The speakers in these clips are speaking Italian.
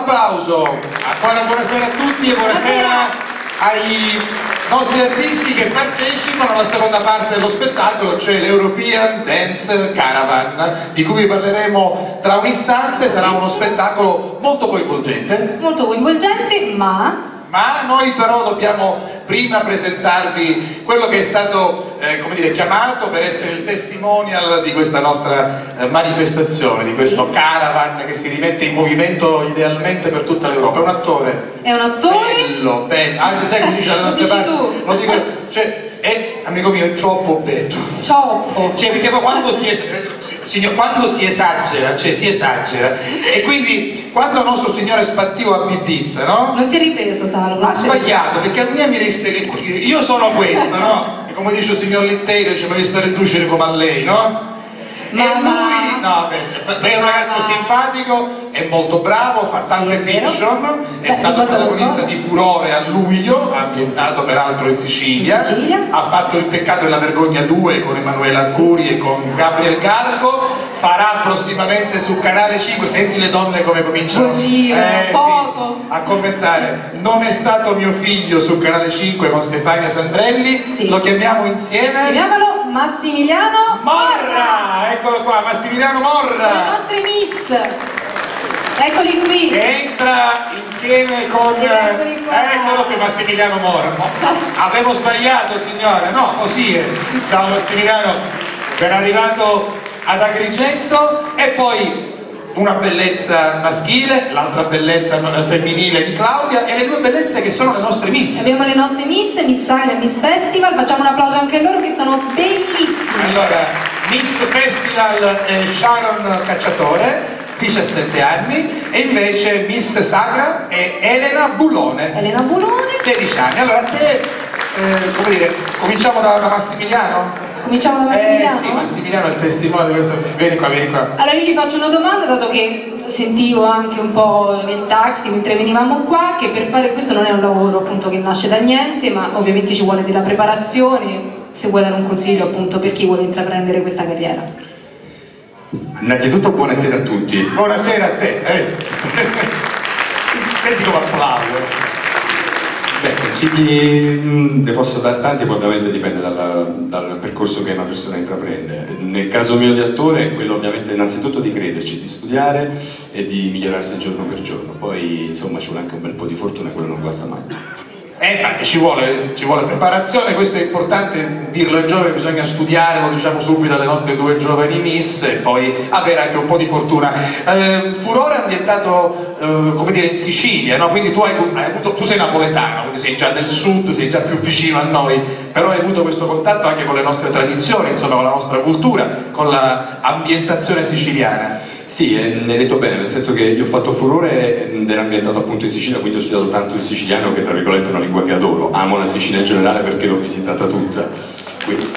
applauso. Ancora buonasera a tutti e buonasera ai nostri artisti che partecipano alla seconda parte dello spettacolo, cioè l'European Dance Caravan, di cui parleremo tra un istante. Sarà uno spettacolo molto coinvolgente. Molto coinvolgente, ma noi però dobbiamo prima presentarvi quello che è stato come dire, chiamato per essere il testimonial di questa nostra manifestazione, di questo caravan che si rimette in movimento idealmente per tutta l'Europa. È un attore. È un attore? Bello, bello. Anzi, sai come dice dalle nostre parti? Lo dico, cioè, è, amico mio, è troppo bello. Troppo. Cioè, perché quando si esagera, cioè si esagera. E quindi, quando nostro signore Spattiu a Ibiza, no? Non si è ripreso, Saro. Ha sbagliato, perché a lui mi resta che io sono questo, no? E come dice il signor Litterio, ci mi sta riducere come a lei, no? E lui, no, è un ragazzo simpatico, è molto bravo, fa tante fiction, è stato protagonista di Furore a luglio, ambientato peraltro in Sicilia, ha fatto Il peccato e la vergogna 2 con Emanuela Arcuri e con Gabriel Garco, farà prossimamente su Canale 5, senti le donne come cominciano foto. A commentare, Non è stato mio figlio su Canale 5 con Stefania Sandrelli, lo chiamiamo insieme? Chiamiamolo Massimiliano Morra! Eccolo qua, Massimiliano Morra! Le nostre miss! Eccoli qui! Che entra insieme con... Eccolo qui, Massimiliano Morra! Avevo sbagliato, signore, no, così è. Ciao Massimiliano, ben arrivato ad Agrigento. E poi una bellezza maschile, l'altra bellezza femminile di Claudia e le due bellezze che sono le nostre miss. Abbiamo le nostre miss, Miss Sagra e Miss Festival, facciamo un applauso anche a loro che sono bellissime. Allora, Miss Festival è Sharon Cacciatore, 17 anni, e invece Miss Sagra è Elena Bulone. Elena Bulone. 16 anni. Allora a te, come dire, cominciamo da Massimiliano? Cominciamo da Massimiliano? Sì, Massimiliano è il testimone di questo. Vieni qua, vieni qua. Allora io gli faccio una domanda, dato che sentivo anche un po' nel taxi mentre venivamo qua che per fare questo non è un lavoro appunto che nasce da niente, ma ovviamente ci vuole della preparazione. Se vuoi dare un consiglio appunto per chi vuole intraprendere questa carriera. Innanzitutto buonasera a tutti. Buonasera a te. Senti come applaudo. Beh, consigli ne posso dar tanti, poi ovviamente dipende dal percorso che una persona intraprende. Nel caso mio di attore, quello ovviamente innanzitutto di crederci, di studiare e di migliorarsi giorno per giorno. Poi insomma ci vuole anche un bel po' di fortuna, quello non guasta mai. Infatti ci vuole preparazione, questo è importante dirlo ai giovani, bisogna studiare, lo diciamo subito alle nostre due giovani miss, e poi avere anche un po' di fortuna. Furore è ambientato, come dire, in Sicilia, no? Quindi tu tu sei napoletano, quindi sei già del sud, sei già più vicino a noi, però hai avuto questo contatto anche con le nostre tradizioni, insomma con la nostra cultura, con l'ambientazione siciliana. Sì, hai detto bene, nel senso che io ho fatto Furore ed era ambientato appunto in Sicilia, quindi ho studiato tanto il siciliano, che tra virgolette è una lingua che adoro. Amo la Sicilia in generale perché l'ho visitata tutta. Quindi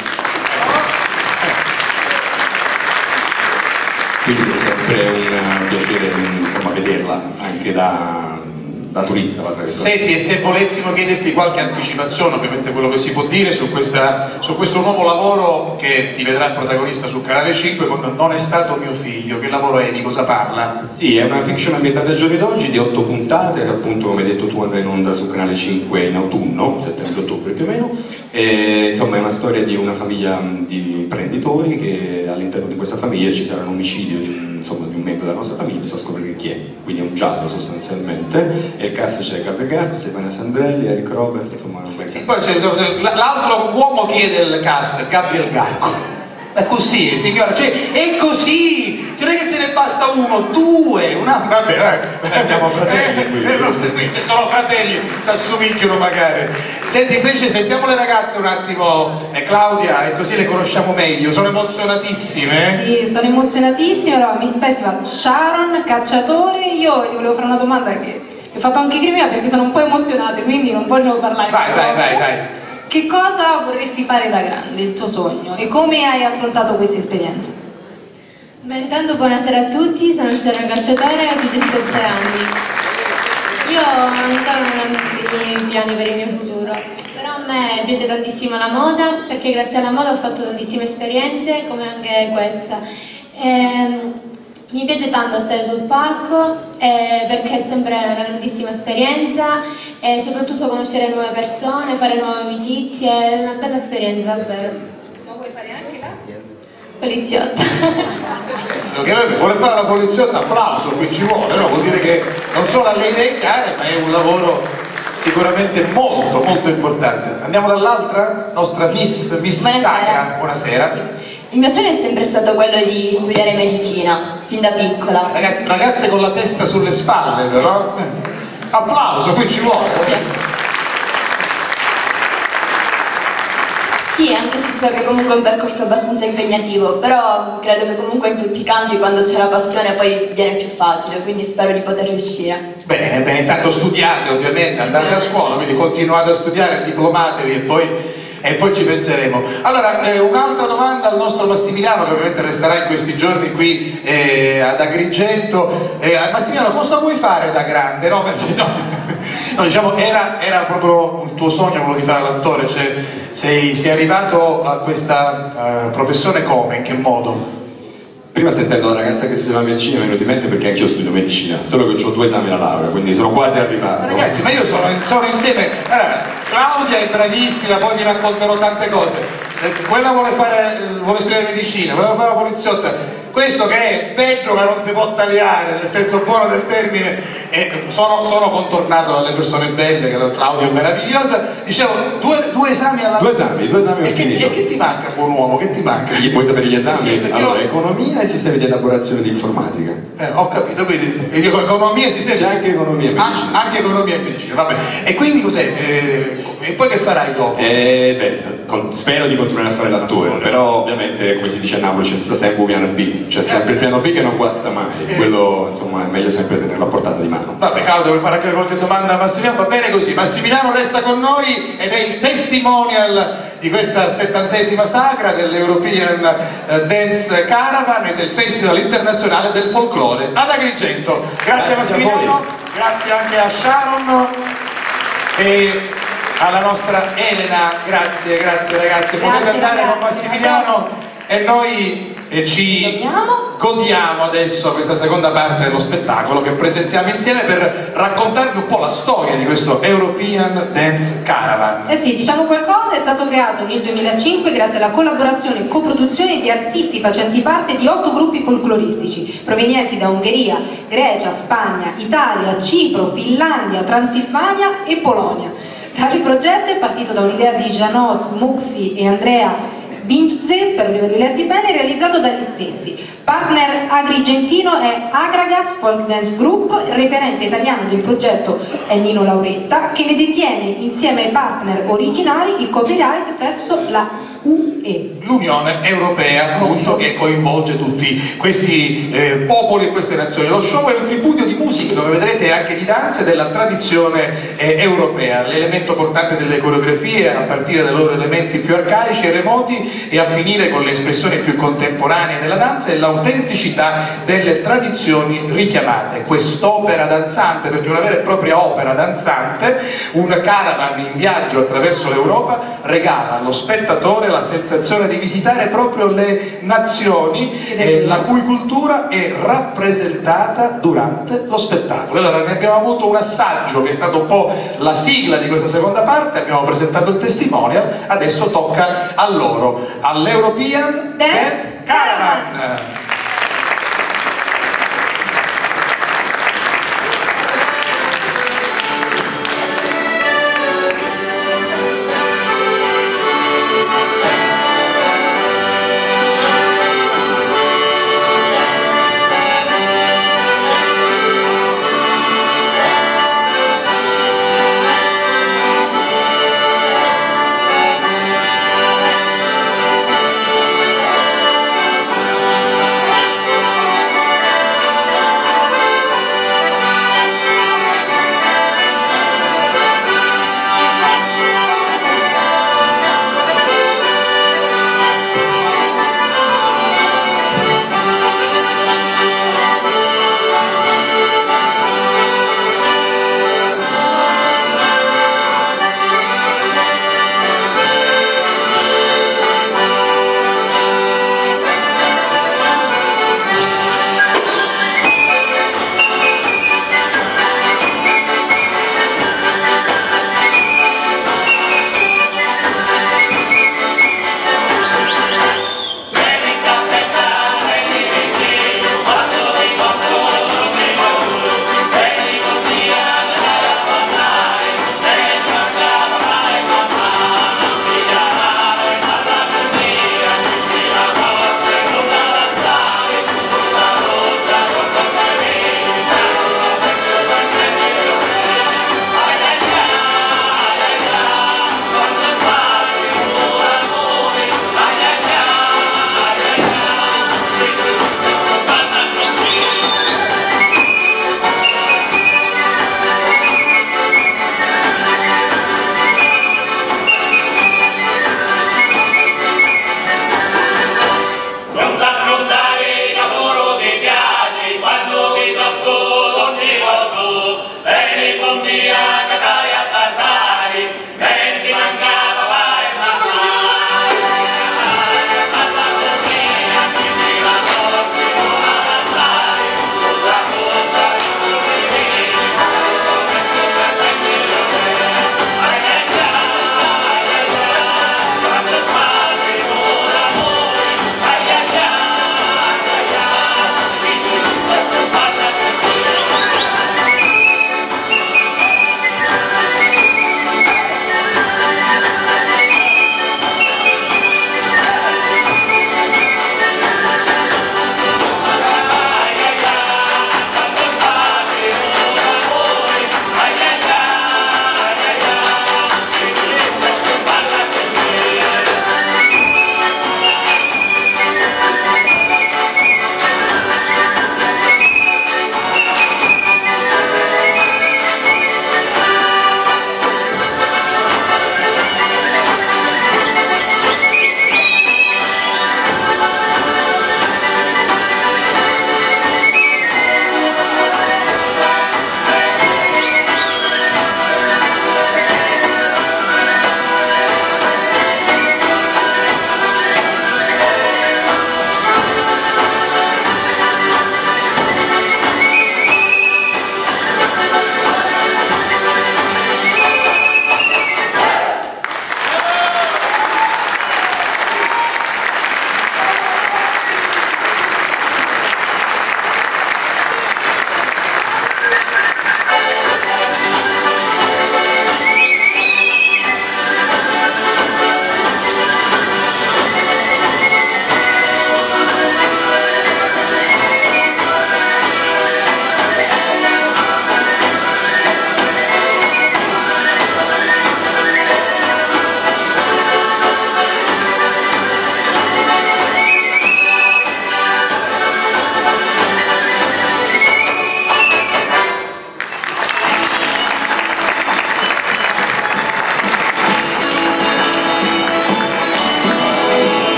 è sempre un piacere insomma, vederla anche da turista. Senti, e se volessimo chiederti qualche anticipazione, ovviamente quello che si può dire su questo nuovo lavoro che ti vedrà protagonista su Canale 5 con Non è stato mio figlio, che lavoro è, di cosa parla? Sì, è una fiction ambientata ai giorni d'oggi di 8 puntate che appunto, come hai detto tu, andrà in onda su Canale 5 in autunno, settembre-ottobre più o meno. E, insomma, è una storia di una famiglia di imprenditori che all'interno di questa famiglia ci sarà un omicidio di un membro della nostra famiglia, bisogna scoprire chi è, quindi è un giallo sostanzialmente. E il cast c'è Gabriel Garco, Stefania Sandrelli, Eric Roberts, insomma un bel cast. Poi c'è l'altro uomo che è del cast, Gabriel Garco. È così, signora, cioè, è così! Cioè, non è che se ne basta uno, due, vabbè, siamo fratelli qui. Se sono fratelli, si assomigliano magari. Senti, invece sentiamo le ragazze un attimo, Claudia, e così le conosciamo meglio, sono emozionatissime? Sì, sono emozionatissime. Allora, Miss Festival, Sharon Cacciatore, io gli volevo fare una domanda che ho fatto anche prima perché sono un po' emozionate, quindi non voglio parlare. Vai. Che cosa vorresti fare da grande, il tuo sogno, e come hai affrontato questa esperienza? Beh, intanto buonasera a tutti, sono Sharon Cacciatore, ho 17 anni. Io ancora non ho i piani per il mio futuro, però a me piace tantissimo la moda, perché grazie alla moda ho fatto tantissime esperienze, come anche questa. Mi piace tanto stare sul palco perché è sempre una grandissima esperienza e soprattutto conoscere nuove persone, fare nuove amicizie, è una bella esperienza davvero. Ma vuoi fare anche la? Poliziotta. Vuole fare la poliziotta, applauso, qui ci vuole, no? Vuol dire che non solo ha le idee chiare, ma è un lavoro sicuramente molto molto importante. Andiamo dall'altra, nostra Miss Sacra, buonasera. Il mio sogno è sempre stato quello di studiare medicina, fin da piccola. Ragazze con la testa sulle spalle, però. Applauso, qui ci vuole. Sì, anche se so che comunque è un percorso abbastanza impegnativo, però credo che comunque in tutti i campi quando c'è la passione poi viene più facile, quindi spero di poter riuscire. Bene, bene, intanto studiate ovviamente, andate a scuola, quindi continuate a studiare, diplomatevi e poi ci penseremo. Allora, un'altra domanda al nostro Massimiliano, che ovviamente resterà in questi giorni qui ad Agrigento. Massimiliano, cosa vuoi fare da grande? No, diciamo, era proprio il tuo sogno quello di fare l'attore, cioè sei arrivato a questa professione come? In che modo? Prima sentendo la ragazza che studiava medicina mi è venuto in mente perché anch'io studio medicina, solo che ho 2 esami alla laurea, quindi sono quasi arrivato. Ragazzi, ma io sono insieme. Claudia è bravissima, poi vi racconterò tante cose. Quella vuole studiare medicina, quella vuole fare la poliziotta. Questo che è peggio che non si può tagliare, nel senso buono del termine. Sono contornato dalle persone belle, che Claudia è meravigliosa. Dicevo, due esami alla laurea. 2 esami ho finito. E che ti manca, buon uomo? Che ti manca? Vuoi sapere gli esami? Sì, allora, economia e sistemi di elaborazione di informatica. Ho capito, quindi economia e sistemi. C'è anche economia e medicina. Anche economia e medicina, vabbè. E quindi cos'è? E poi che farai dopo? Spero di continuare a fare l'attore, però ovviamente, come si dice a Napoli, c'è sempre un piano B, c'è sempre il piano B che non guasta mai, quello insomma è meglio sempre tenerlo a portata di mano. Vabbè, Claudio, vuoi fare anche qualche domanda a Massimiliano? Va bene così, Massimiliano resta con noi ed è il testimonial di questa 70ª Sacra dell'European Dance Caravan e del Festival Internazionale del Folklore ad Agrigento. Grazie Massimiliano, grazie anche a Sharon e alla nostra Elena, grazie ragazzi, potete andare con Massimiliano e noi ci godiamo adesso questa seconda parte dello spettacolo che presentiamo insieme per raccontarvi un po' la storia di questo European Dance Caravan. Eh sì, diciamo qualcosa, è stato creato nel 2005 grazie alla collaborazione e coproduzione di artisti facenti parte di 8 gruppi folcloristici provenienti da Ungheria, Grecia, Spagna, Italia, Cipro, Finlandia, Transilvania e Polonia. Tale progetto è partito da un'idea di Janos, Muxi e Andrea Vince, spero di averli letti bene, realizzato dagli stessi. Partner agrigentino è Agragas Folk Dance Group, referente italiano del progetto è Nino Lauretta, che ne detiene insieme ai partner originari il copyright presso la UE. L'Unione Europea, appunto, che coinvolge tutti questi popoli e queste nazioni. Lo show è un tripudio di musica dove vedrete anche di danze della tradizione europea, l'elemento portante delle coreografie a partire dai loro elementi più arcaici e remoti e a finire con le espressioni più contemporanee della danza e l'autenticità delle tradizioni richiamate. Quest'opera danzante, perché è una vera e propria opera danzante, un caravan in viaggio attraverso l'Europa, regala allo spettatore la sensazione di visitare proprio le nazioni la cui cultura è rappresentata durante lo spettacolo. Allora ne abbiamo avuto un assaggio che è stato un po' la sigla di questa seconda parte, abbiamo presentato il testimonial, adesso tocca a loro, all'European Dance Caravan.